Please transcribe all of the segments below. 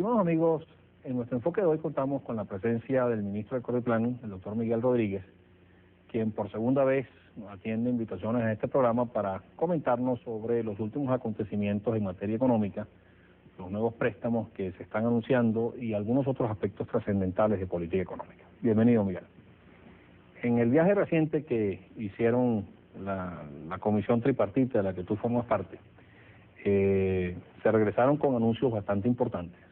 Estimados amigos, en nuestro enfoque de hoy contamos con la presencia del ministro de Corriplan, el doctor Miguel Rodríguez, quien por segunda vez atiende invitaciones a este programa para comentarnos sobre los últimos acontecimientos en materia económica, los nuevos préstamos que se están anunciando y algunos otros aspectos trascendentales de política económica. Bienvenido, Miguel. En el viaje reciente que hicieron la comisión tripartita de la que tú formas parte, se regresaron con anuncios bastante importantes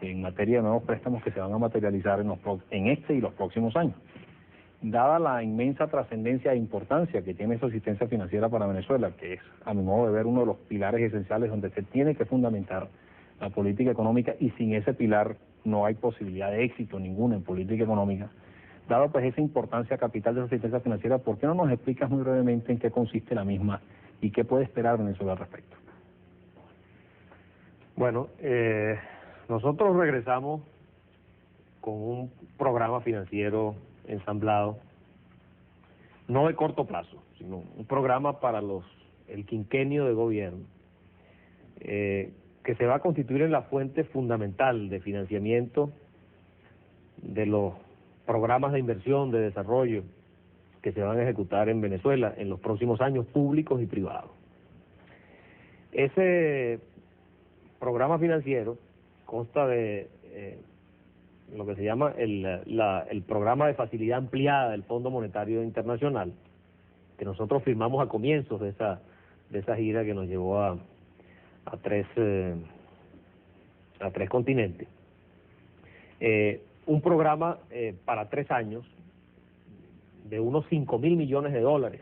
en materia de nuevos préstamos que se van a materializar en este y los próximos años. Dada la inmensa trascendencia e importancia que tiene esa asistencia financiera para Venezuela, que es, a mi modo de ver, uno de los pilares esenciales donde se tiene que fundamentar la política económica, y sin ese pilar no hay posibilidad de éxito ninguna en política económica. Dado pues esa importancia capital de la asistencia financiera, ¿por qué no nos explicas muy brevemente en qué consiste la misma y qué puede esperar Venezuela al respecto? Bueno, nosotros regresamos con un programa financiero ensamblado, no de corto plazo, sino un programa para el quinquenio de gobierno, que se va a constituir en la fuente fundamental de financiamiento de los programas de inversión, de desarrollo, que se van a ejecutar en Venezuela en los próximos años, públicos y privados. Ese programa financiero consta de lo que se llama el programa de facilidad ampliada del Fondo Monetario Internacional, que nosotros firmamos a comienzos de esa gira que nos llevó a tres continentes. Un programa para 3 años de unos 5.000 millones de dólares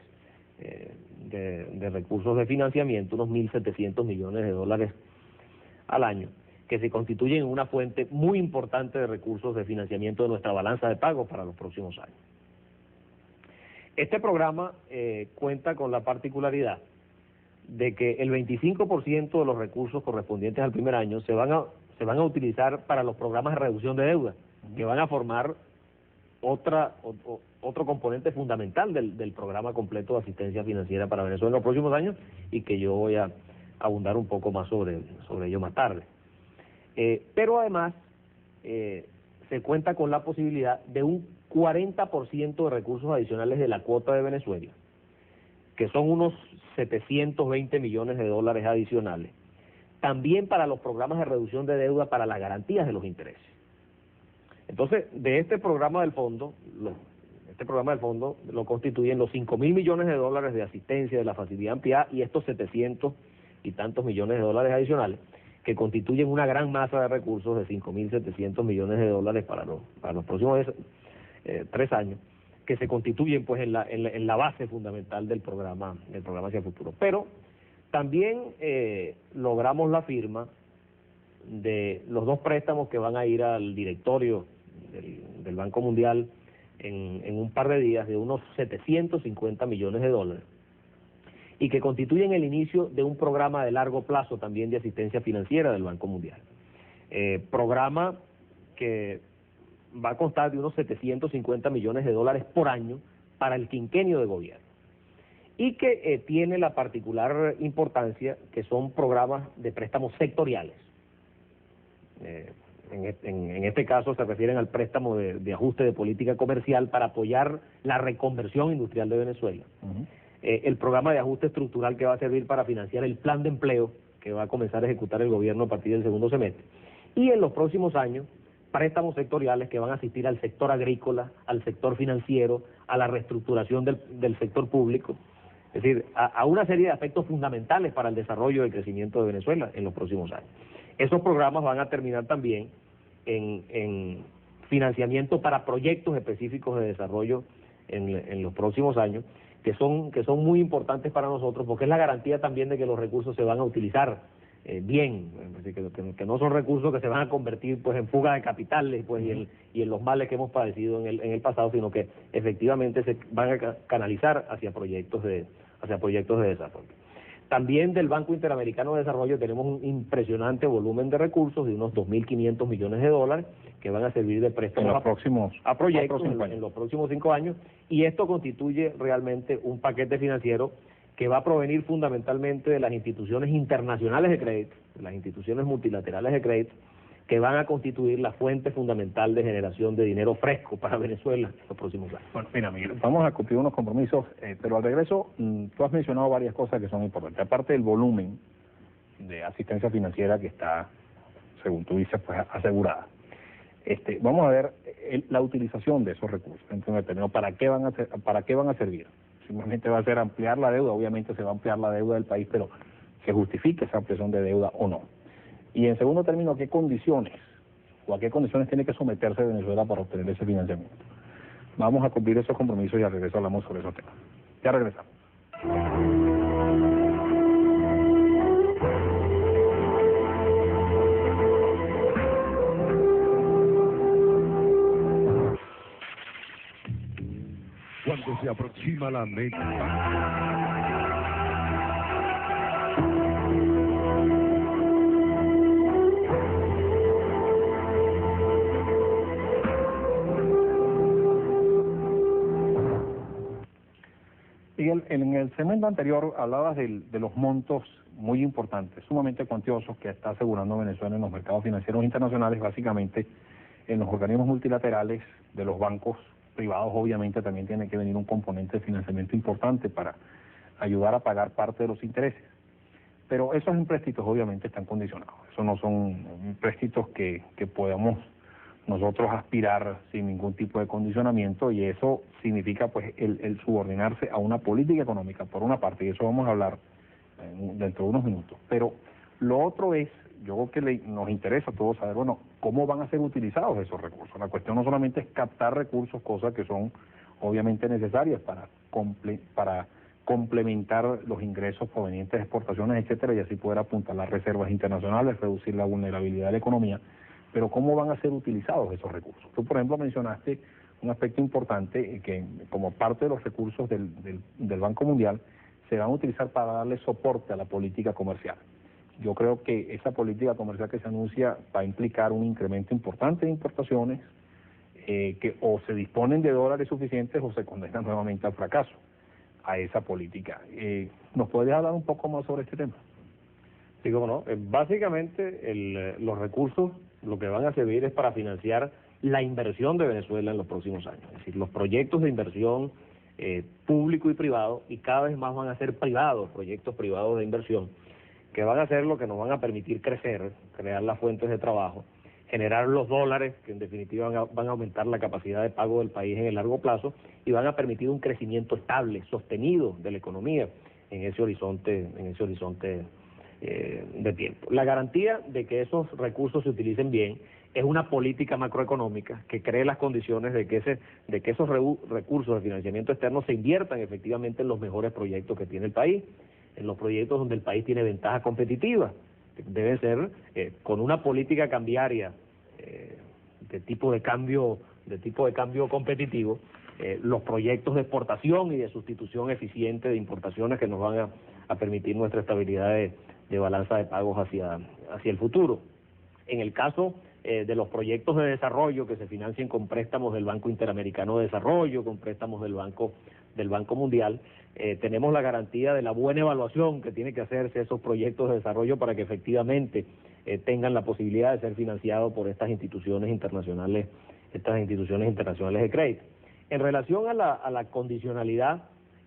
de recursos de financiamiento, unos 1.700 millones de dólares al año, que se constituyen en una fuente muy importante de recursos de financiamiento de nuestra balanza de pagos para los próximos años. Este programa cuenta con la particularidad de que el 25% de los recursos correspondientes al primer año se van a utilizar para los programas de reducción de deuda, que van a formar otro componente fundamental del programa completo de asistencia financiera para Venezuela en los próximos años, y que yo voy a abundar un poco más sobre ello más tarde. Pero además se cuenta con la posibilidad de un 40% de recursos adicionales de la cuota de Venezuela, que son unos 720 millones de dólares adicionales, también para los programas de reducción de deuda para las garantías de los intereses. Entonces, de este programa del fondo, lo constituyen los 5.000 millones de dólares de asistencia de la facilidad ampliada y estos 700 y tantos millones de dólares adicionales, que constituyen una gran masa de recursos de 5.700 millones de dólares para los próximos 3 años, que se constituyen pues en la base fundamental del programa hacia el futuro. Pero también logramos la firma de los 2 préstamos que van a ir al directorio del Banco Mundial en un par de días, de unos 750 millones de dólares, y que constituyen el inicio de un programa de largo plazo también de asistencia financiera del Banco Mundial. Programa que va a constar de unos 750 millones de dólares por año para el quinquenio de gobierno, y que tiene la particular importancia que son programas de préstamos sectoriales. En este caso se refieren al préstamo de ajuste de política comercial para apoyar la reconversión industrial de Venezuela. El programa de ajuste estructural que va a servir para financiar el plan de empleo que va a comenzar a ejecutar el gobierno a partir del segundo semestre. Y en los próximos años, préstamos sectoriales que van a asistir al sector agrícola, al sector financiero, a la reestructuración del sector público, es decir, a una serie de aspectos fundamentales para el desarrollo y el crecimiento de Venezuela en los próximos años. Esos programas van a terminar también en financiamiento para proyectos específicos de desarrollo en los próximos años, que son muy importantes para nosotros, porque es la garantía también de que los recursos se van a utilizar bien, es decir, que no son recursos que se van a convertir pues en fuga de capitales pues, y en los males que hemos padecido en el pasado, sino que efectivamente se van a canalizar hacia proyectos de desarrollo. También del Banco Interamericano de Desarrollo tenemos un impresionante volumen de recursos de unos 2.500 millones de dólares que van a servir de préstamos a proyectos en los próximos 5 años, y esto constituye realmente un paquete financiero que va a provenir fundamentalmente de las instituciones internacionales de crédito, de las instituciones multilaterales de crédito, que van a constituir la fuente fundamental de generación de dinero fresco para Venezuela en los próximos años. Bueno, mira, Miguel, vamos a cumplir unos compromisos, pero al regreso tú has mencionado varias cosas que son importantes. Aparte del volumen de asistencia financiera que está, según tú dices, pues asegurada. Vamos a ver la utilización de esos recursos dentro del término. ¿Para qué van a servir? Simplemente va a ser ampliar la deuda, obviamente se va a ampliar la deuda del país, pero ¿se justifica esa ampliación de deuda o no? Y en segundo término, ¿a qué condiciones tiene que someterse Venezuela para obtener ese financiamiento? Vamos a cumplir esos compromisos y al regreso hablamos sobre esos temas. Ya regresamos. Cuando se aproxima la meta. Y en el segmento anterior hablabas de los montos muy importantes, sumamente cuantiosos que está asegurando Venezuela en los mercados financieros internacionales, básicamente en los organismos multilaterales de los bancos privados. Obviamente también tiene que venir un componente de financiamiento importante para ayudar a pagar parte de los intereses. Pero esos empréstitos obviamente están condicionados, esos no son empréstitos que podamos nosotros aspirar sin ningún tipo de condicionamiento, y eso significa pues el subordinarse a una política económica por una parte, y eso vamos a hablar dentro de unos minutos. Pero lo otro es, yo creo que nos interesa a todos saber, bueno, cómo van a ser utilizados esos recursos. La cuestión no solamente es captar recursos, cosas que son obviamente necesarias para complementar los ingresos provenientes de exportaciones, etcétera, y así poder apuntar las reservas internacionales, reducir la vulnerabilidad de la economía. Pero ¿cómo van a ser utilizados esos recursos? Tú, por ejemplo, mencionaste un aspecto importante, que como parte de los recursos del Banco Mundial se van a utilizar para darle soporte a la política comercial. Yo creo que esa política comercial que se anuncia va a implicar un incremento importante de importaciones, que o se disponen de dólares suficientes o se condenan nuevamente al fracaso a esa política. ¿Nos podrías hablar un poco más sobre este tema? Sí, cómo no. Básicamente los recursos lo que van a servir es para financiar la inversión de Venezuela en los próximos años. Es decir, los proyectos de inversión público y privado, y cada vez más van a ser privados, proyectos privados de inversión, que van a ser lo que nos van a permitir crecer, crear las fuentes de trabajo, generar los dólares, que en definitiva van a aumentar la capacidad de pago del país en el largo plazo, y van a permitir un crecimiento estable, sostenido de la economía en ese horizonte de tiempo. La garantía de que esos recursos se utilicen bien es una política macroeconómica que cree las condiciones de que esos recursos de financiamiento externo se inviertan efectivamente en los mejores proyectos que tiene el país, en los proyectos donde el país tiene ventajas competitivas. Debe ser con una política cambiaria de tipo de cambio competitivo, los proyectos de exportación y de sustitución eficiente de importaciones que nos van a permitir nuestra estabilidad de balanza de pagos hacia el futuro. En el caso de los proyectos de desarrollo que se financien con préstamos del Banco Interamericano de Desarrollo, con préstamos del Banco Mundial, tenemos la garantía de la buena evaluación que tiene que hacerse esos proyectos de desarrollo para que efectivamente tengan la posibilidad de ser financiados por estas instituciones internacionales de crédito. En relación a la condicionalidad,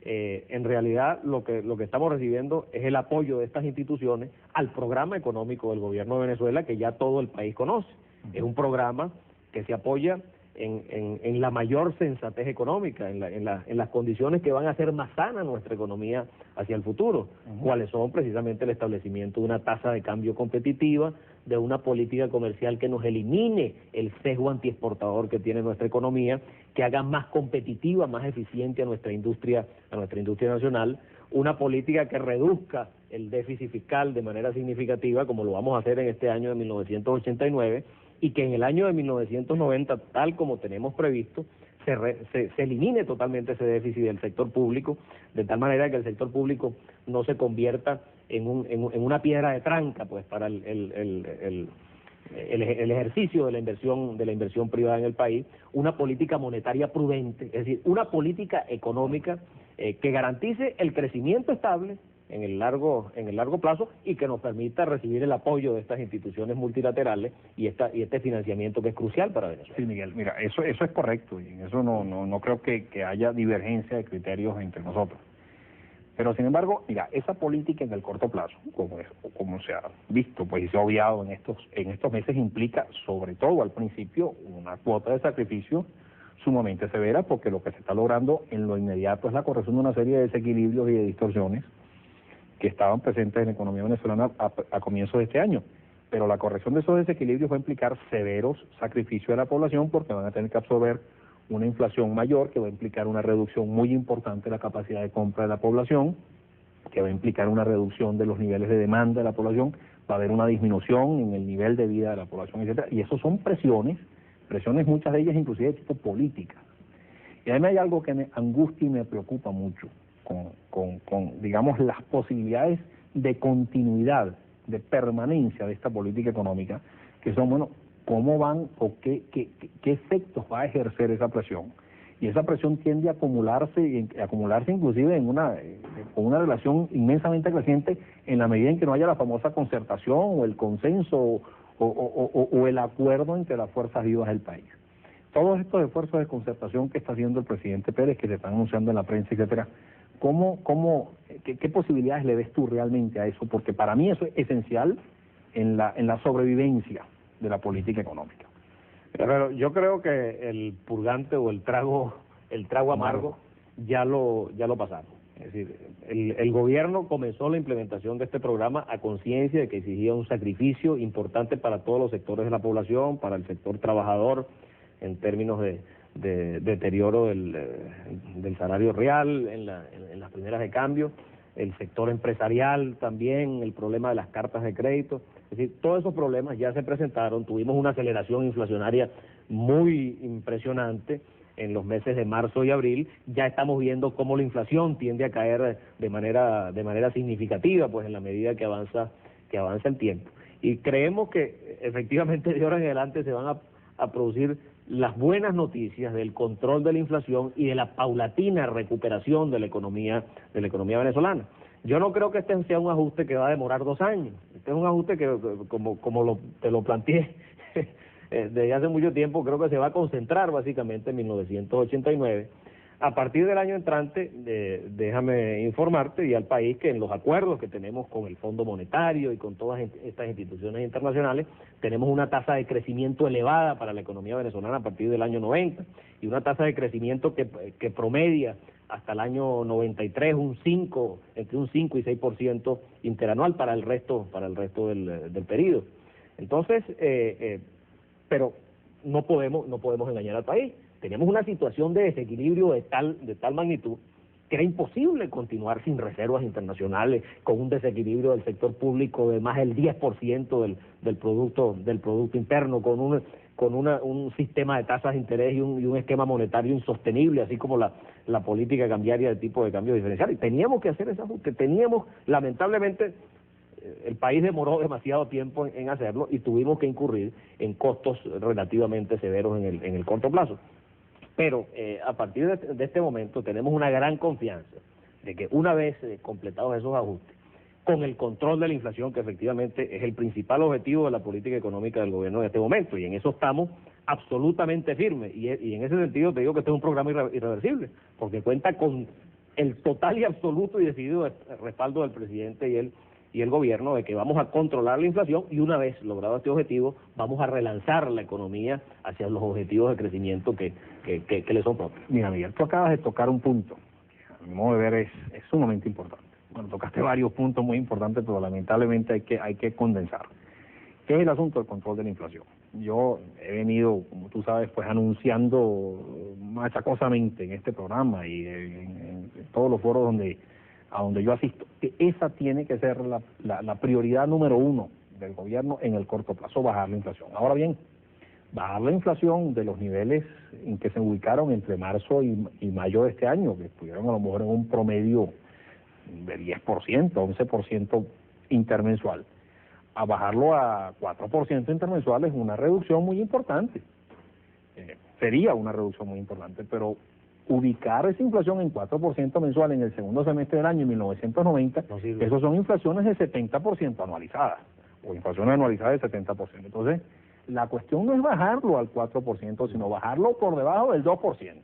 en realidad lo que estamos recibiendo es el apoyo de estas instituciones al programa económico del gobierno de Venezuela, que ya todo el país conoce. Es un programa que se apoya en la mayor sensatez económica, en las condiciones que van a hacer más sana nuestra economía hacia el futuro, cuáles son precisamente el establecimiento de una tasa de cambio competitiva, de una política comercial que nos elimine el sesgo antiexportador que tiene nuestra economía, que haga más competitiva, más eficiente a nuestra industria nacional, una política que reduzca el déficit fiscal de manera significativa, como lo vamos a hacer en este año de 1989, y que en el año de 1990, tal como tenemos previsto, se elimine totalmente ese déficit del sector público, de tal manera que el sector público no se convierta en una piedra de tranca pues para el ejercicio de la inversión privada en el país, una política monetaria prudente, es decir, una política económica que garantice el crecimiento estable, en el largo plazo y que nos permita recibir el apoyo de estas instituciones multilaterales y este financiamiento que es crucial para Venezuela. Sí, Miguel, mira, eso es correcto y en eso no creo que haya divergencia de criterios entre nosotros. Pero sin embargo, mira, esa política en el corto plazo, como se ha visto pues y se ha obviado en estos meses, implica sobre todo al principio una cuota de sacrificio sumamente severa, porque lo que se está logrando en lo inmediato es la corrección de una serie de desequilibrios y de distorsiones que estaban presentes en la economía venezolana a comienzos de este año. Pero la corrección de esos desequilibrios va a implicar severos sacrificios de la población, porque van a tener que absorber una inflación mayor, que va a implicar una reducción muy importante de la capacidad de compra de la población, que va a implicar una reducción de los niveles de demanda de la población, va a haber una disminución en el nivel de vida de la población, etcétera. Y eso son presiones muchas de ellas inclusive de tipo política. Y a mí hay algo que me angustia y me preocupa mucho con digamos, las posibilidades de continuidad, de permanencia de esta política económica, que son, bueno, cómo van o qué efectos va a ejercer esa presión. Y esa presión tiende a acumularse inclusive con una relación inmensamente creciente en la medida en que no haya la famosa concertación o el consenso o el acuerdo entre las fuerzas vivas del país. Todos estos esfuerzos de concertación que está haciendo el presidente Pérez, que se están anunciando en la prensa, etcétera, ¿qué posibilidades le ves tú realmente a eso? Porque para mí eso es esencial en la sobrevivencia de la política económica. Pero yo creo que el purgante o el trago amargo ya lo pasaron. Es decir, el gobierno comenzó la implementación de este programa a conciencia de que exigía un sacrificio importante para todos los sectores de la población, para el sector trabajador, en términos de deterioro del salario real, en las primeras de cambio, el sector empresarial también, el problema de las cartas de crédito. Es decir, todos esos problemas ya se presentaron, tuvimos una aceleración inflacionaria muy impresionante en los meses de marzo y abril. Ya estamos viendo cómo la inflación tiende a caer de manera significativa, pues en la medida que avanza el tiempo. Y creemos que efectivamente de ahora en adelante se van a producir las buenas noticias del control de la inflación y de la paulatina recuperación de la economía venezolana. Yo no creo que este sea un ajuste que va a demorar 2 años. Este es un ajuste que, te lo planteé desde hace mucho tiempo, creo que se va a concentrar básicamente en 1989. A partir del año entrante, déjame informarte y al país que en los acuerdos que tenemos con el Fondo Monetario y con todas estas instituciones internacionales, tenemos una tasa de crecimiento elevada para la economía venezolana a partir del año 90 y una tasa de crecimiento que promedia hasta el año 93 entre un 5 y 6% interanual para el resto del periodo. Entonces, pero no podemos engañar al país. Tenemos una situación de desequilibrio de tal magnitud que era imposible continuar sin reservas internacionales, con un desequilibrio del sector público de más del 10% del producto interno, con un sistema de tasas de interés y un esquema monetario insostenible, así como la política cambiaria de tipo de cambio diferencial. Y teníamos que hacer ese ajuste, lamentablemente, el país demoró demasiado tiempo en hacerlo y tuvimos que incurrir en costos relativamente severos en el corto plazo. Pero a partir de este momento tenemos una gran confianza de que una vez completados esos ajustes, con el control de la inflación, que efectivamente es el principal objetivo de la política económica del gobierno en este momento, y en eso estamos absolutamente firmes, y en ese sentido te digo que este es un programa irreversible, porque cuenta con el total y absoluto y decidido respaldo del presidente y el gobierno de que vamos a controlar la inflación y una vez logrado este objetivo vamos a relanzar la economía hacia los objetivos de crecimiento que le son propios. Mira, Miguel, tú acabas de tocar un punto que a mi modo de ver es sumamente importante. Bueno, tocaste varios puntos muy importantes, pero lamentablemente hay que condensar. ¿Qué es el asunto del control de la inflación? Yo he venido, como tú sabes, pues anunciando machacosamente en este programa y en todos los foros a donde yo asisto, que esa tiene que ser la prioridad número 1 del gobierno en el corto plazo, bajar la inflación. Ahora bien, bajar la inflación de los niveles en que se ubicaron entre marzo y mayo de este año, que estuvieron a lo mejor en un promedio de 10%, 11% intermensual, a bajarlo a 4% intermensual es una reducción muy importante. Sería una reducción muy importante, pero ubicar esa inflación en 4% mensual en el segundo semestre del año 1990, esos son inflaciones de 70% anualizadas, o inflaciones anualizadas de 70%. Entonces, la cuestión no es bajarlo al 4%, sino bajarlo por debajo del 2%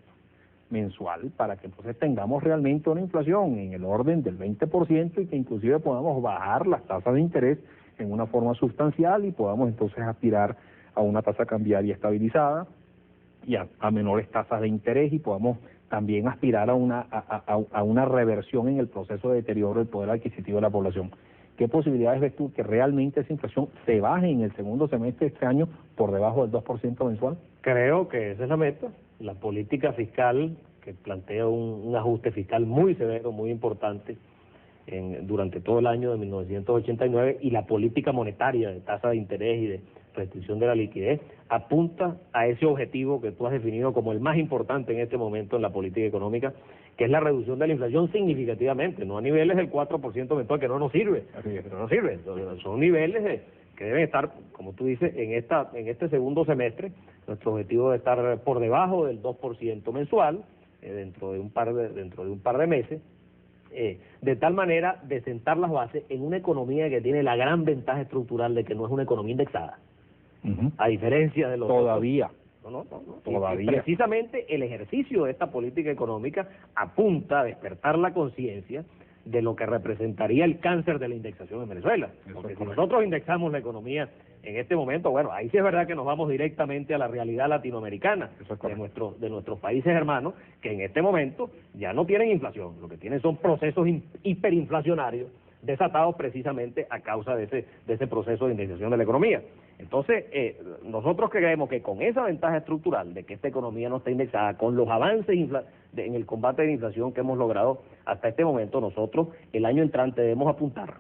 mensual, para que entonces tengamos realmente una inflación en el orden del 20% y que inclusive podamos bajar las tasas de interés en una forma sustancial y podamos entonces aspirar a una tasa cambiaria estabilizada y a menores tasas de interés, y podamos también aspirar a una reversión en el proceso de deterioro del poder adquisitivo de la población. ¿Qué posibilidades ves tú que realmente esa inflación se baje en el segundo semestre de este año por debajo del 2% mensual? Creo que esa es la meta. La política fiscal, que plantea un ajuste fiscal muy severo, muy importante, durante todo el año de 1989, y la política monetaria de tasa de interés y de restricción de la liquidez, apunta a ese objetivo que tú has definido como el más importante en este momento en la política económica, que es la reducción de la inflación significativamente, no a niveles del 4% mensual, que no nos sirve, pero no sirve, son niveles que deben estar, como tú dices, en este segundo semestre. Nuestro objetivo debe estar por debajo del 2% mensual, dentro de un par de meses, de tal manera de sentar las bases en una economía que tiene la gran ventaja estructural de que no es una economía indexada, a diferencia de los todavía. Todavía. Y precisamente el ejercicio de esta política económica apunta a despertar la conciencia de lo que representaría el cáncer de la indexación en Venezuela. Porque si nosotros indexamos la economía en este momento, bueno, ahí sí es verdad que nos vamos directamente a la realidad latinoamericana de nuestros países hermanos, que en este momento ya no tienen inflación, lo que tienen son procesos hiperinflacionarios desatados precisamente a causa de ese proceso de indexación de la economía. Entonces, nosotros creemos que con esa ventaja estructural de que esta economía no está indexada, con los avances en el combate de la inflación que hemos logrado hasta este momento, nosotros el año entrante debemos apuntar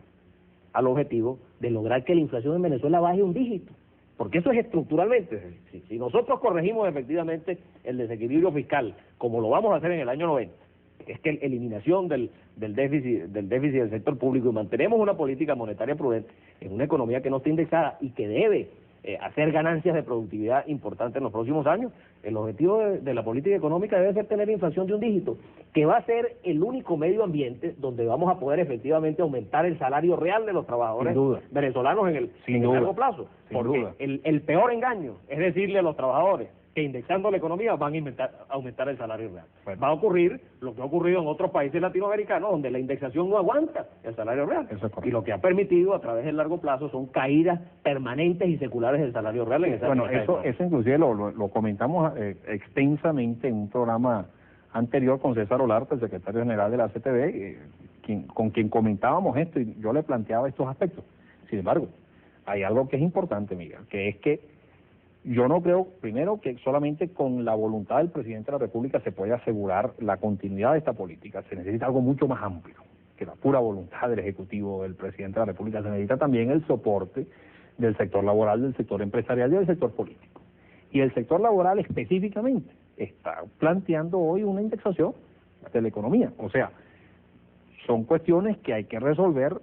al objetivo de lograr que la inflación en Venezuela baje un dígito, porque eso es estructuralmente. Si nosotros corregimos efectivamente el desequilibrio fiscal, como lo vamos a hacer en el año 90, es que eliminación del déficit del sector público, y mantenemos una política monetaria prudente en una economía que no está indexada y que debe hacer ganancias de productividad importantes en los próximos años, el objetivo de la política económica debe ser tener inflación de un dígito, que va a ser el único medio ambiente donde vamos a poder efectivamente aumentar el salario real de los trabajadores venezolanos en el largo plazo. Porque el peor engaño es decirle a los trabajadores que indexando la economía van a aumentar el salario real. Va a ocurrir lo que ha ocurrido en otros países latinoamericanos, donde la indexación no aguanta el salario real. Y lo que ha permitido a través del largo plazo son caídas permanentes y seculares del salario real en esa eso inclusive lo comentamos extensamente en un programa anterior con César Olarte, el secretario general de la CTV, con quien comentábamos esto, y yo le planteaba estos aspectos. Sin embargo, hay algo que es importante, Miguel, que es que yo no creo, primero, que solamente con la voluntad del presidente de la República se puede asegurar la continuidad de esta política. Se necesita algo mucho más amplio que la pura voluntad del Ejecutivo, del presidente de la República. Se necesita también el soporte del sector laboral, del sector empresarial y del sector político. Y el sector laboral específicamente está planteando hoy una indexación de la economía. O sea, son cuestiones que hay que resolver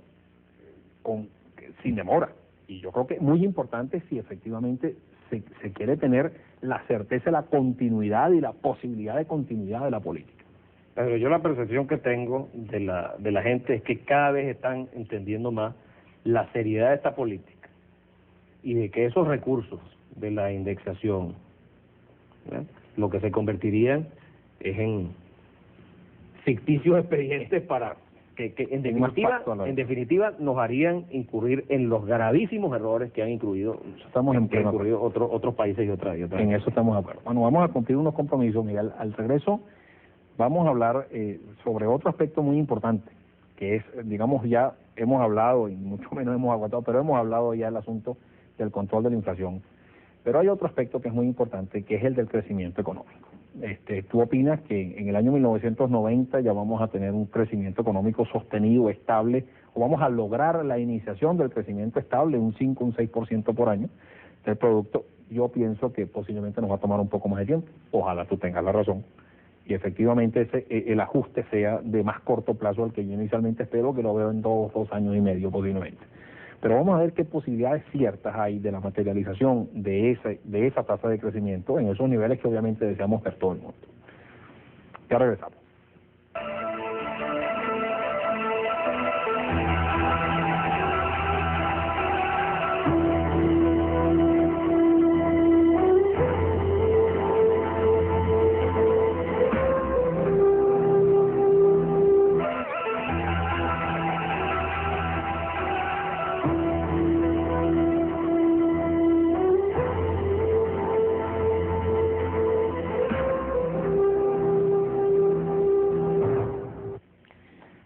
sin demora. Y yo creo que es muy importante si efectivamente se quiere tener la certeza, la continuidad y la posibilidad de continuidad de la política. Pero yo la percepción que tengo de la gente es que cada vez están entendiendo más la seriedad de esta política y de que esos recursos de la indexación, ¿verdad?, lo que se convertirían es en ficticios expedientes para que en definitiva nos harían incurrir en los gravísimos errores que han incurrido otros países y otras. En eso estamos de acuerdo. Bueno, vamos a cumplir unos compromisos, Miguel. Al regreso vamos a hablar sobre otro aspecto muy importante, que es, digamos, ya hemos hablado, y mucho menos hemos aguantado, pero hemos hablado ya del asunto del control de la inflación. Pero hay otro aspecto que es muy importante, que es el del crecimiento económico. ¿Tú opinas que en el año 1990 ya vamos a tener un crecimiento económico sostenido, estable, o vamos a lograr la iniciación del crecimiento estable, un 5, un 6% por año del producto? Yo pienso que posiblemente nos va a tomar un poco más de tiempo. Ojalá tú tengas la razón y efectivamente el ajuste sea de más corto plazo al que yo inicialmente espero, que lo veo en 2 años y medio posiblemente. Pero vamos a ver qué posibilidades ciertas hay de la materialización de esa tasa de crecimiento en esos niveles que obviamente deseamos ver todo el mundo. Ya regresamos.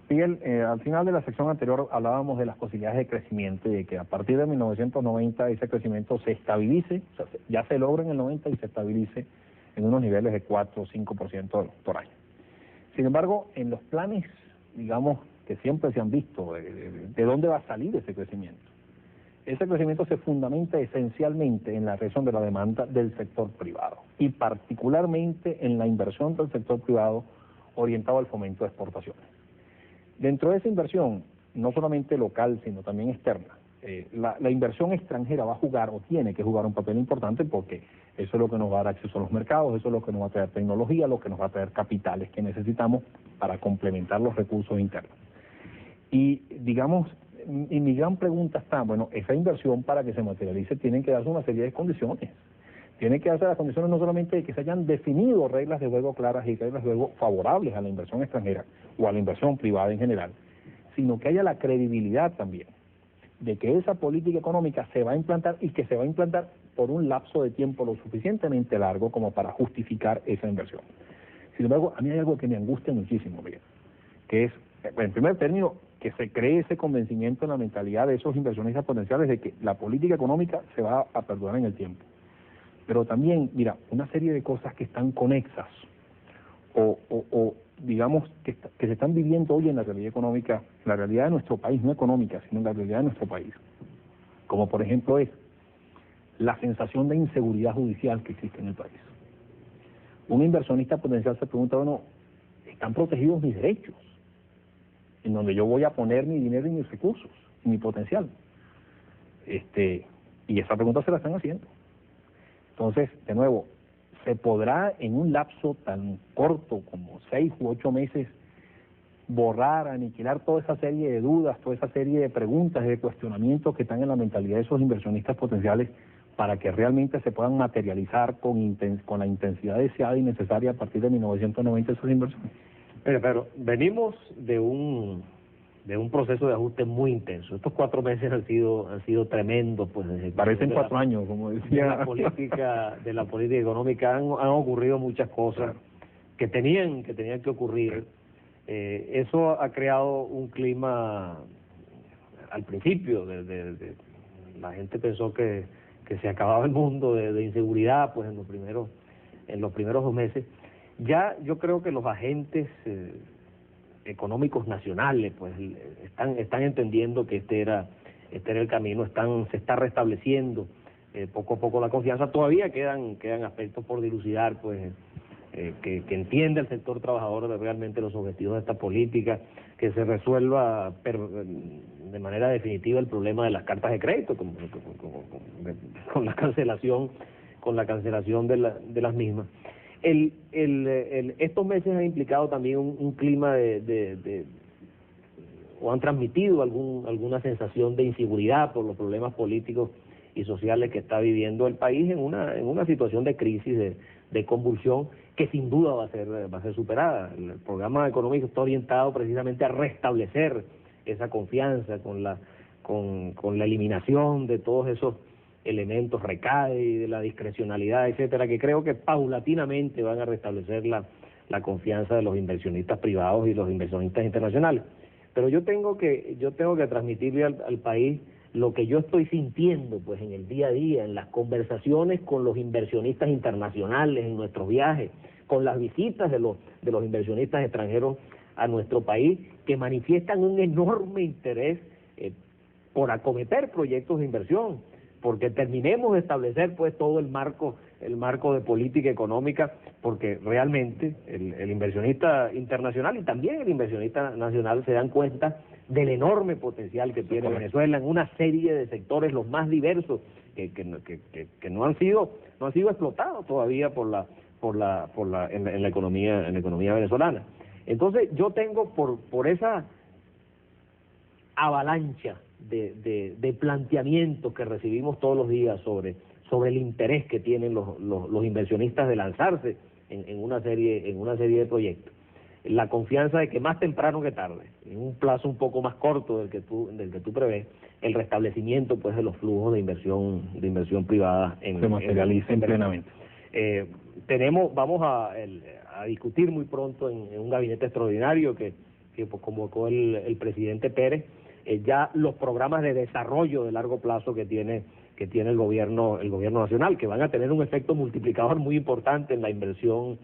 Miguel, al final de la sección anterior hablábamos de las posibilidades de crecimiento y de que a partir de 1990 ese crecimiento se estabilice, o sea, ya se logra en el 90 y se estabilice en unos niveles de 4 o 5% por año. Sin embargo, en los planes, digamos, que siempre se han visto, de dónde va a salir ese crecimiento. Ese crecimiento se fundamenta esencialmente en la reacción de la demanda del sector privado y particularmente en la inversión del sector privado orientado al fomento de exportaciones. Dentro de esa inversión, no solamente local, sino también externa, la inversión extranjera va a jugar o tiene que jugar un papel importante porque eso es lo que nos va a dar acceso a los mercados, eso es lo que nos va a traer tecnología, lo que nos va a traer capitales que necesitamos para complementar los recursos internos. Y digamos, y mi gran pregunta está, bueno, esa inversión para que se materialice tienen que darse una serie de condiciones. Tienen que darse las condiciones no solamente de que se hayan definido reglas de juego claras y reglas de juego favorables a la inversión extranjera o a la inversión privada en general, sino que haya la credibilidad también de que esa política económica se va a implantar y que se va a implantar por un lapso de tiempo lo suficientemente largo como para justificar esa inversión. Sin embargo, a mí hay algo que me angustia muchísimo, Miguel, que es, en primer término, que se cree ese convencimiento en la mentalidad de esos inversionistas potenciales de que la política económica se va a perdurar en el tiempo. Pero también, mira, una serie de cosas que están conexas o digamos, que se están viviendo hoy en la realidad económica, en la realidad de nuestro país, no económica, sino en la realidad de nuestro país. Como por ejemplo es la sensación de inseguridad judicial que existe en el país. Un inversionista potencial se pregunta, bueno, ¿están protegidos mis derechos? En donde yo voy a poner mi dinero y mis recursos, mi potencial. Y esa pregunta se la están haciendo. Entonces, de nuevo, ¿se podrá en un lapso tan corto como 6 u 8 meses borrar, aniquilar toda esa serie de dudas, toda esa serie de preguntas, de cuestionamientos que están en la mentalidad de esos inversionistas potenciales para que realmente se puedan materializar con la intensidad deseada y necesaria a partir de 1990 esas inversiones? Pero venimos de un proceso de ajuste muy intenso. Estos 4 meses han sido tremendos, pues. Parecen 4 años, como decía. De la política económica han ocurrido muchas cosas que tenían que ocurrir. Eso ha creado un clima, al principio, la gente pensó que se acababa el mundo de inseguridad, pues en los primeros 2 meses. Ya yo creo que los agentes económicos nacionales pues están entendiendo que este era el camino, se está restableciendo poco a poco la confianza. Todavía quedan aspectos por dilucidar, pues que entienda el sector trabajador realmente los objetivos de esta política, que se resuelva de manera definitiva el problema de las cartas de crédito, con la cancelación de las mismas. Estos meses han implicado también un clima o han transmitido alguna sensación de inseguridad por los problemas políticos y sociales que está viviendo el país en una situación de crisis, de convulsión, que sin duda va a ser superada. El programa económico está orientado precisamente a restablecer esa confianza con la eliminación de todos esos elementos recae y de la discrecionalidad, etcétera, que creo que paulatinamente van a restablecer la confianza de los inversionistas privados y los inversionistas internacionales. Pero yo tengo que transmitirle al país lo que yo estoy sintiendo pues en el día a día, en las conversaciones con los inversionistas internacionales, en nuestros viajes, con las visitas de los inversionistas extranjeros a nuestro país, que manifiestan un enorme interés por acometer proyectos de inversión, porque terminemos de establecer pues todo el marco de política económica, porque realmente el inversionista internacional y también el inversionista nacional se dan cuenta del enorme potencial que tiene Venezuela en una serie de sectores los más diversos que no han sido explotados todavía por en la economía venezolana. Entonces yo tengo por esa avalancha de planteamientos que recibimos todos los días sobre el interés que tienen los inversionistas de lanzarse en una serie de proyectos, la confianza de que más temprano que tarde, en un plazo un poco más corto del que tú prevés, el restablecimiento pues de los flujos de inversión privada se materialicen plenamente. Vamos a discutir muy pronto en un gabinete extraordinario que pues, convocó el presidente Pérez, ya los programas de desarrollo de largo plazo que tiene el gobierno nacional, que van a tener un efecto multiplicador muy importante en la inversión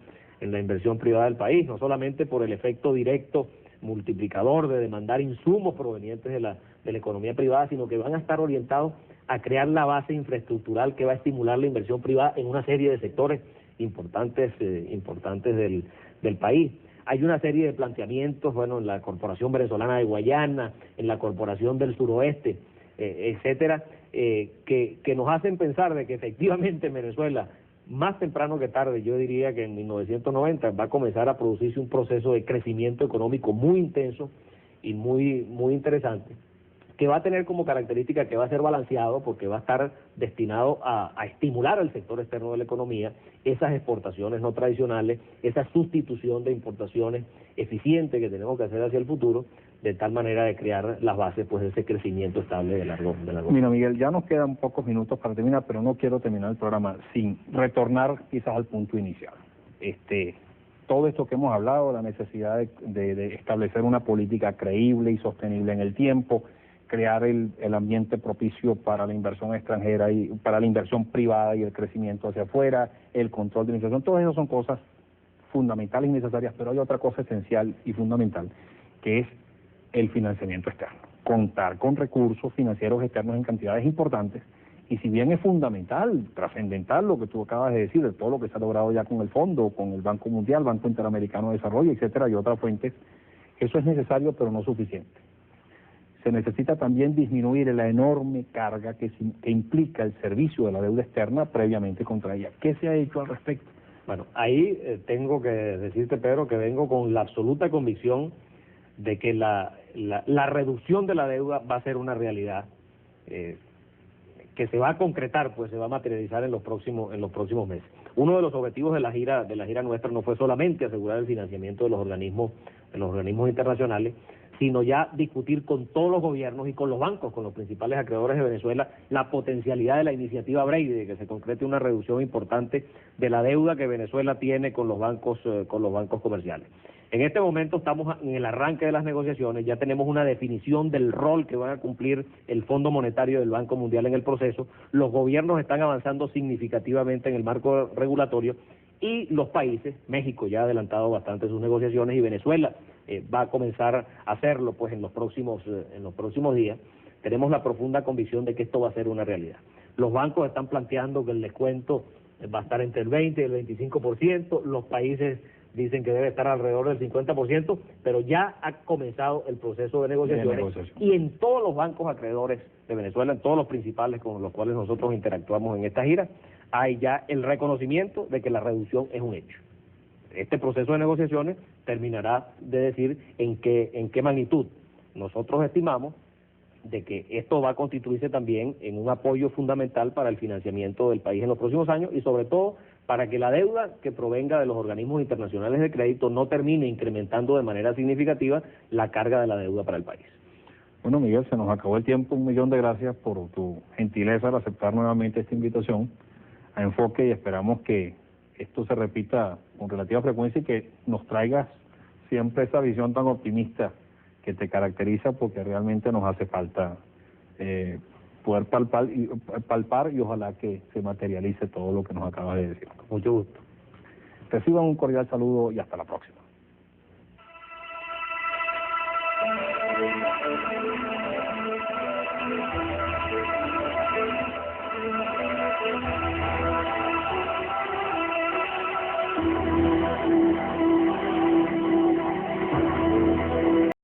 privada del país, no solamente por el efecto directo multiplicador de demandar insumos provenientes de la economía privada, sino que van a estar orientados a crear la base infraestructural que va a estimular la inversión privada en una serie de sectores importantes del país. Hay una serie de planteamientos, en la Corporación Venezolana de Guayana, en la Corporación del Suroeste, etcétera, que nos hacen pensar de que efectivamente en Venezuela, más temprano que tarde, yo diría que en 1990 va a comenzar a producirse un proceso de crecimiento económico muy intenso y muy interesante, que va a tener como característica que va a ser balanceado porque va a estar destinado a estimular al sector externo de la economía, esas exportaciones no tradicionales, esa sustitución de importaciones eficiente que tenemos que hacer hacia el futuro, de tal manera de crear las bases pues de ese crecimiento estable de largo plazo. Mira, Miguel, ya nos quedan pocos minutos para terminar, pero no quiero terminar el programa sin retornar quizás al punto inicial. Todo esto que hemos hablado, la necesidad de establecer una política creíble y sostenible en el tiempo, crear el ambiente propicio para la inversión extranjera y para la inversión privada y el crecimiento hacia afuera, el control de la inflación, todas esas son cosas fundamentales y necesarias, pero hay otra cosa esencial y fundamental, que es el financiamiento externo. Contar con recursos financieros externos en cantidades importantes, y si bien es fundamental, trascendental lo que tú acabas de decir, de todo lo que se ha logrado ya con el Fondo, con el Banco Mundial, Banco Interamericano de Desarrollo, etcétera, y otras fuentes, eso es necesario pero no suficiente. Se necesita también disminuir la enorme carga que implica el servicio de la deuda externa previamente contraída. ¿Qué se ha hecho al respecto? Bueno, ahí tengo que decirte, Pedro, que vengo con la absoluta convicción de que la reducción de la deuda va a ser una realidad que se va a concretar, pues se va a materializar en los próximos meses. Uno de los objetivos de la gira nuestra no fue solamente asegurar el financiamiento de los organismos internacionales, sino ya discutir con todos los gobiernos y con los bancos, con los principales acreedores de Venezuela, la potencialidad de la iniciativa Brady, de que se concrete una reducción importante de la deuda que Venezuela tiene con los bancos comerciales. En este momento estamos en el arranque de las negociaciones, ya tenemos una definición del rol que van a cumplir el Fondo Monetario del Banco Mundial en el proceso, los gobiernos están avanzando significativamente en el marco regulatorio y los países, México ya ha adelantado bastante sus negociaciones y Venezuela va a comenzar a hacerlo pues en los próximos días. Tenemos la profunda convicción de que esto va a ser una realidad. Los bancos están planteando que el descuento va a estar entre el 20 y el 25%, los países dicen que debe estar alrededor del 50%, pero ya ha comenzado el proceso de negociaciones y en todos los bancos acreedores de Venezuela, en todos los principales con los cuales nosotros interactuamos en esta gira, hay ya el reconocimiento de que la reducción es un hecho. Este proceso de negociaciones terminará de decir en qué magnitud. Nosotros estimamos de que esto va a constituirse también en un apoyo fundamental para el financiamiento del país en los próximos años y sobre todo para que la deuda que provenga de los organismos internacionales de crédito no termine incrementando de manera significativa la carga de la deuda para el país. Bueno, Miguel, se nos acabó el tiempo. 1.000.000 de gracias por tu gentileza al aceptar nuevamente esta invitación a Enfoque y esperamos que esto se repita con relativa frecuencia y que nos traigas siempre esa visión tan optimista que te caracteriza, porque realmente nos hace falta poder palpar y ojalá que se materialice todo lo que nos acabas de decir. Mucho gusto. Reciban un cordial saludo y hasta la próxima.